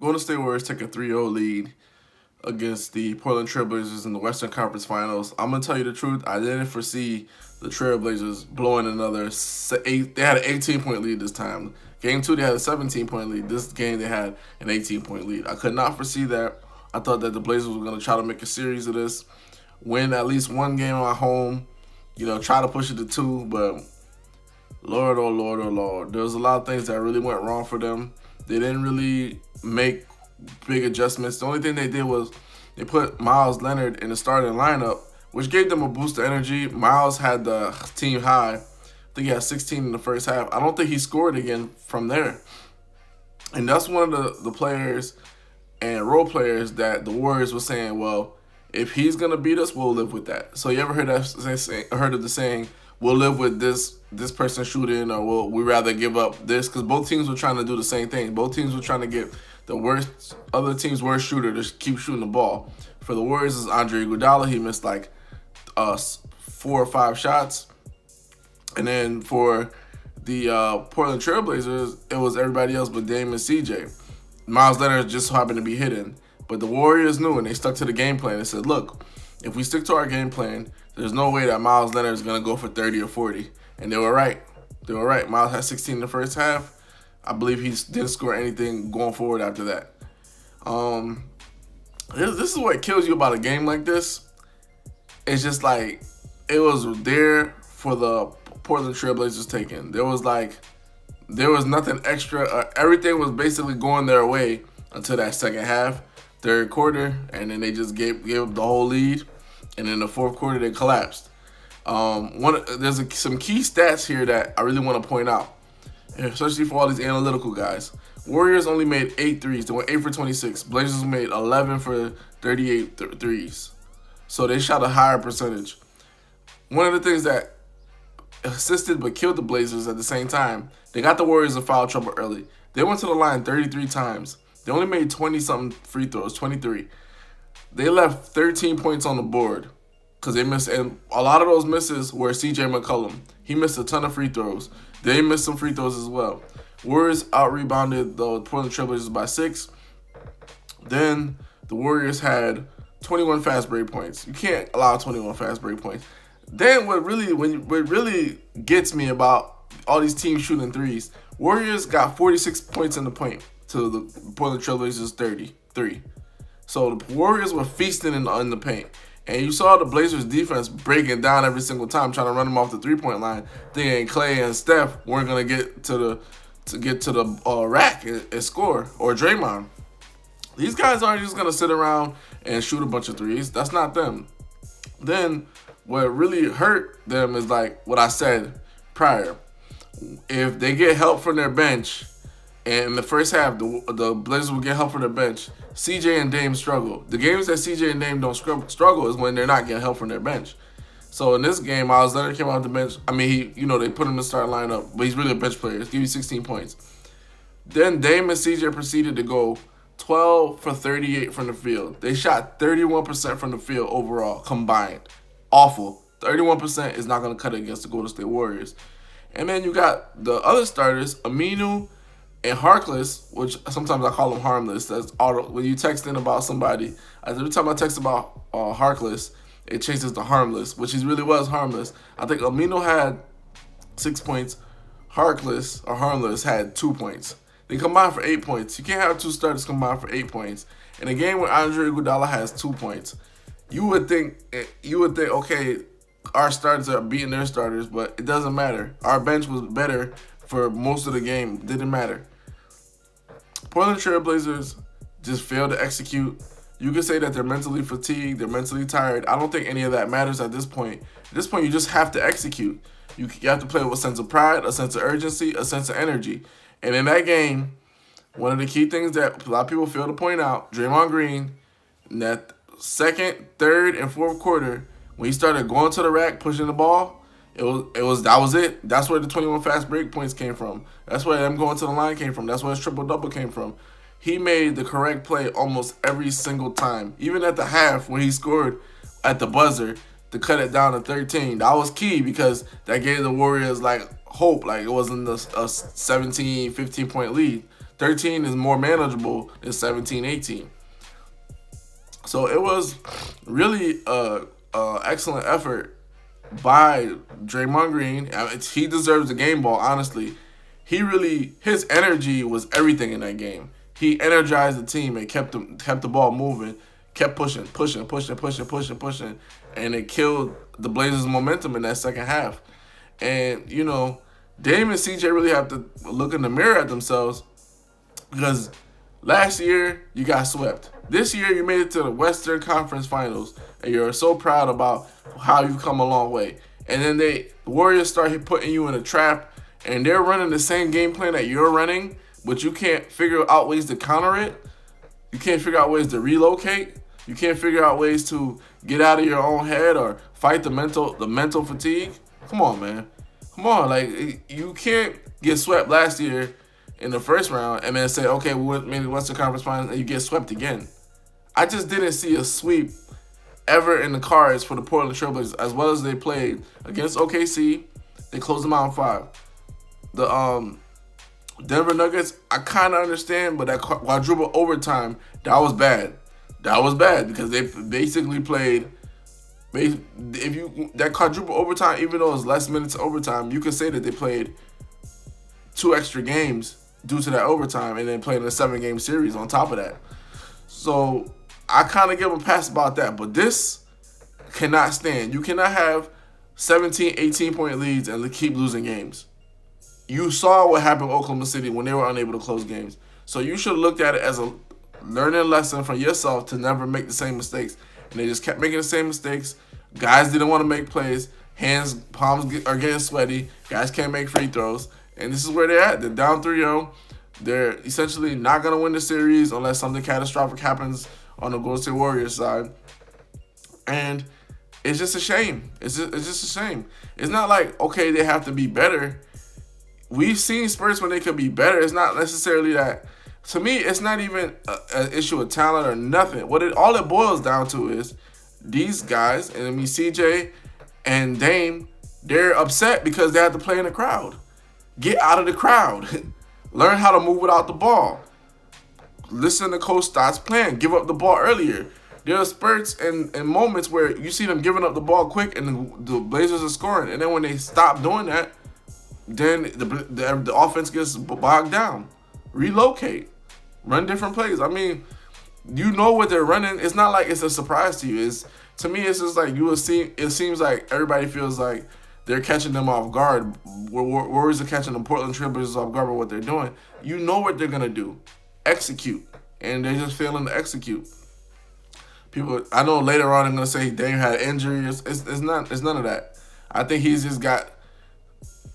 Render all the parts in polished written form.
Golden State Warriors take a 3-0 lead against the Portland Trailblazers in the Western Conference Finals. I'm gonna tell you the truth. I didn't foresee the Trailblazers blowing another eight. They had an 18-point lead this time. Game 2, they had a 17-point lead. This game, they had an 18-point lead. I could not foresee that. I thought that the Blazers were gonna try to make a series of this, win at least one game at home. Try to push it to 2, but Lord, oh Lord, oh Lord. There was a lot of things that really went wrong for them. They didn't really make big adjustments. The only thing they did was they put Miles Leonard in the starting lineup, which gave them a boost of energy. Miles had the team high. I think he had 16 in the first half. I don't think he scored again from there. And that's one of the players and role players that the Warriors were saying, well, if he's going to beat us, we'll live with that. So you ever heard of the saying, we'll live with this person shooting, or we rather give up this? Because both teams were trying to do the same thing. Both teams were trying to get the other team's worst shooter to keep shooting the ball. For the Warriors, is Andre Iguodala. He missed like 4 or 5 shots. And then for the Portland Trailblazers, it was everybody else but Dame and CJ. Miles Leonard just so happened to be hidden. But the Warriors knew, and they stuck to the game plan. They said, look, if we stick to our game plan, there's no way that Miles Leonard is going to go for 30 or 40. And they were right. They were right. Miles had 16 in the first half. I believe he didn't score anything going forward after that. This is what kills you about a game like this. It's just like, it was there for the Portland Trailblazers taking. There was nothing extra. Everything was basically going their way until that second half, third quarter, and then they just gave up the whole lead. And in the fourth quarter, they collapsed. There's some key stats here that I really want to point out, especially for all these analytical guys. Warriors only made 8 threes. They went 8 for 26. Blazers made 11 for 38 threes. So they shot a higher percentage. One of the things that assisted but killed the Blazers at the same time, they got the Warriors in foul trouble early. They went to the line 33 times. They only made 20-something free throws, 23. They left 13 points on the board because they missed, and a lot of those misses were C.J. McCollum. He missed a ton of free throws. They missed some free throws as well. Warriors out-rebounded the Portland Trailblazers by 6. Then the Warriors had 21 fast break points. You can't allow 21 fast break points. Then what really gets me about all these teams shooting threes, Warriors got 46 points in the paint to the Portland Trailblazers 33. So the Warriors were feasting in the paint. And you saw the Blazers defense breaking down every single time, trying to run them off the three-point line, thinking Clay and Steph weren't going to get to the rack and score, or Draymond. These guys aren't just going to sit around and shoot a bunch of threes. That's not them. Then what really hurt them is like what I said prior. If they get help from their bench, and in the first half, the Blazers will get help from their bench, CJ and Dame struggle. The games that CJ and Dame don't struggle is when they're not getting help from their bench. So in this game, Miles Leonard came off the bench. I mean, they put him in the starting lineup, but he's really a bench player. He's giving you 16 points. Then Dame and CJ proceeded to go 12 for 38 from the field. They shot 31% from the field overall, combined. Awful. 31% is not going to cut it against the Golden State Warriors. And then you got the other starters, Aminu and Harkless, which sometimes I call them harmless. That's when you text in about somebody. Every time I text about Harkless, it changes to harmless, which he really was harmless. I think Aminu had 6 points. Harkless or harmless had 2 points. They combined for 8 points. You can't have 2 starters combined for 8 points. In a game where Andre Iguodala has 2 points, you would think, okay, our starters are beating their starters, but it doesn't matter. Our bench was better for most of the game. It didn't matter. Portland Trailblazers just failed to execute. You could say that they're mentally fatigued, they're mentally tired. I don't think any of that matters at this point. At this point, you just have to execute. You have to play with a sense of pride, a sense of urgency, a sense of energy. And in that game, one of the key things that a lot of people fail to point out, Draymond Green, in that second, third, and fourth quarter, when he started going to the rack, pushing the ball, that was it. That's where the 21 fast break points came from. That's where them going to the line came from. That's where his triple-double came from. He made the correct play almost every single time. Even at the half when he scored at the buzzer to cut it down to 13. That was key because that gave the Warriors like hope. Like it wasn't a 17, 15-point lead. 13 is more manageable than 17, 18. So it was really a excellent effort by Draymond Green. He deserves the game ball, honestly. His energy was everything in that game. He energized the team and kept the ball moving, kept pushing, and it killed the Blazers' momentum in that second half. And, Dame and CJ really have to look in the mirror at themselves, because last year you got swept. This year you made it to the Western Conference Finals, and you're so proud about how you've come a long way. And then the Warriors start putting you in a trap, and they're running the same game plan that you're running, but you can't figure out ways to counter it. You can't figure out ways to relocate. You can't figure out ways to get out of your own head or fight the mental fatigue. Come on, man. Come on. Like, you can't get swept last year in the first round and then say, okay, maybe Western Conference Finals, and you get swept again. I just didn't see a sweep ever in the cards for the Portland Trailblazers, as well as they played against OKC. They closed them out in 5. The Denver Nuggets, I kind of understand, but that quadruple overtime, that was bad. That was bad because they basically played. That quadruple overtime, even though it's less minutes of overtime, you could say that they played 2 extra games due to that overtime, and then playing a 7-game series on top of that. So I kind of give them a pass about that, but this cannot stand. You cannot have 17, 18-point leads and keep losing games. You saw what happened with Oklahoma City when they were unable to close games. So you should have looked at it as a learning lesson for yourself to never make the same mistakes. And they just kept making the same mistakes. Guys didn't want to make plays. Palms are getting sweaty. Guys can't make free throws. And this is where they're at. They're down 3-0. They're essentially not going to win the series unless something catastrophic happens on the Golden State Warriors side. And it's just a shame. It's just a shame. It's not like, okay, they have to be better. We've seen spurts when they could be better. It's not necessarily that. To me, it's not even an issue of talent or nothing. All it boils down to is these guys, and I mean CJ and Dame, they're upset because they have to play in the crowd. Get out of the crowd. Learn how to move without the ball. Listen to Coach Stott's plan. Give up the ball earlier. There are spurts and moments where you see them giving up the ball quick and the Blazers are scoring. And then when they stop doing that, then the offense gets bogged down. Relocate. Run different plays. I mean, you know what they're running. It's not like it's a surprise to you. To me, it's just like it seems like everybody feels like they're catching them off guard. Warriors are catching the Portland Trailblazers off guard with what they're doing. You know what they're going to do. Execute. And they're just failing to execute. I know later on I'm going to say Dame had injuries. It's none of that. I think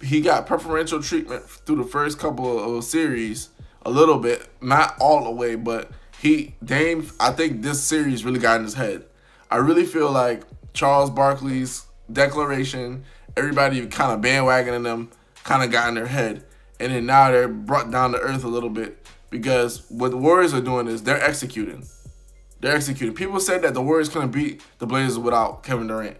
he got preferential treatment through the first couple of series, a little bit, not all the way, but Dame, I think this series really got in his head. I really feel like Charles Barkley's declaration, everybody kind of bandwagoning them, kind of got in their head. And then now they're brought down to earth a little bit because what the Warriors are doing is they're executing. They're executing. People said that the Warriors couldn't beat the Blazers without Kevin Durant.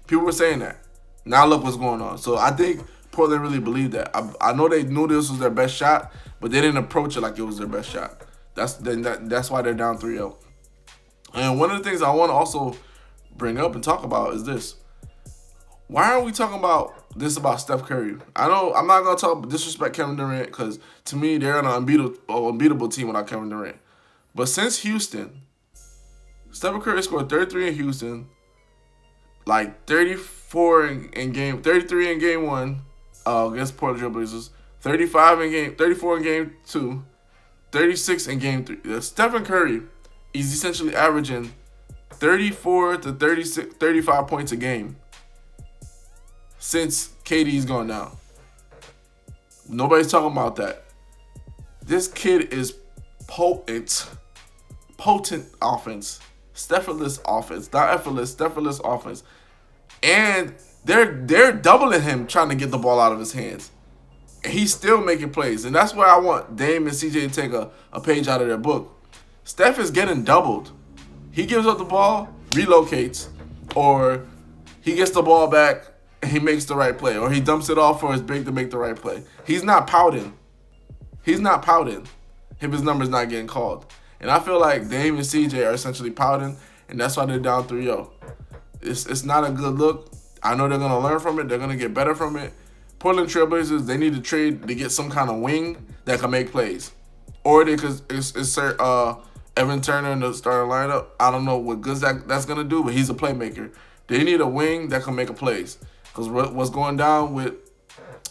People were saying that. Now look what's going on. So I think Portland really believed that. I know they knew this was their best shot, but they didn't approach it like it was their best shot. That's why they're down 3-0. And one of the things I want to also bring up and talk about is this. Why aren't we talking about Steph Curry? I know I'm not going to disrespect Kevin Durant because to me they're an unbeatable team without Kevin Durant. But since Houston, Steph Curry scored 33 in Houston, like 33 in game 1 against Portland Trailblazers, 34 in game 2, 36 in game 3. Stephen Curry is essentially averaging 34 to 35 points a game since KD's gone down. Nobody's talking about that. This kid is potent offense. Steph-less offense. Not effortless, Steph-less offense. And they're doubling him trying to get the ball out of his hands. And he's still making plays. And that's where I want Dame and CJ to take a page out of their book. Steph is getting doubled. He gives up the ball, relocates, or he gets the ball back and he makes the right play. Or he dumps it off for his big to make the right play. He's not pouting. if his number's not getting called. And I feel like Dame and CJ are essentially pouting, and that's why they're down 3-0. It's not a good look. I know they're going to learn from it. They're going to get better from it. Portland Trailblazers, they need to trade to get some kind of wing that can make plays. Or they could insert Evan Turner in the starting lineup. I don't know what good that's going to do, but he's a playmaker. They need a wing that can make a plays. Because what's going down with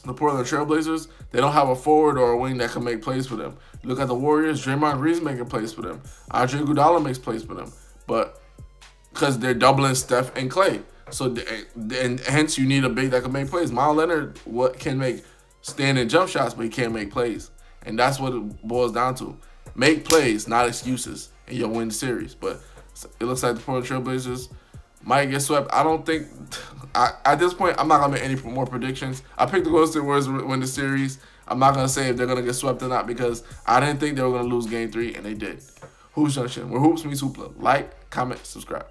the Portland Trailblazers, they don't have a forward or a wing that can make plays for them. Look at the Warriors, Draymond Green's making plays for them. Andre Iguodala makes plays for them. But because they're doubling Steph and Clay. So, and hence you need a big that can make plays. Myles Leonard can make standing jump shots, but he can't make plays. And that's what it boils down to. Make plays, not excuses, and you'll win the series. But it looks like the Portland Trailblazers might get swept. I don't think, at this point, I'm not going to make any more predictions. I picked the Golden State Warriors to win the series. I'm not going to say if they're going to get swept or not because I didn't think they were going to lose Game 3, and they did. Hoops Junction, where hoops meets hoopla. Like, comment, subscribe.